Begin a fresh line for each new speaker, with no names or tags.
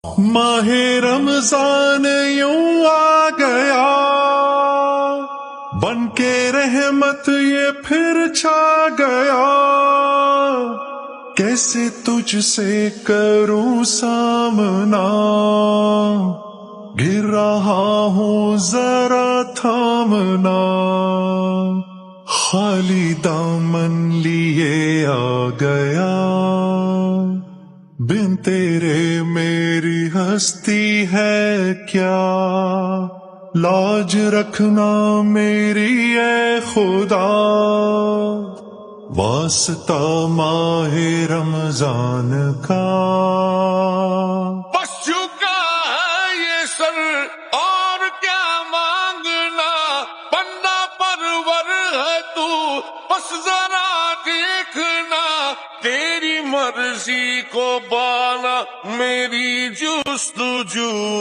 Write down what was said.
ماہ رمضان یوں آ گیا، بن کے رحمت یہ پھر چھا گیا، کیسے تجھ سے کروں سامنا، گر رہا ہوں ذرا تھامنا، خالی دامن لیے آ گیا، بن تیرے میری ہستی ہے کیا، لاج رکھنا میری اے خدا، واسطہ ماہ رمضان کا۔
بس چکا ہے یہ سر اور کیا مانگنا، بندہ پرور ہے تو بس ذرا دیکھنا، تیری مرضی کو بانا میری جستجو۔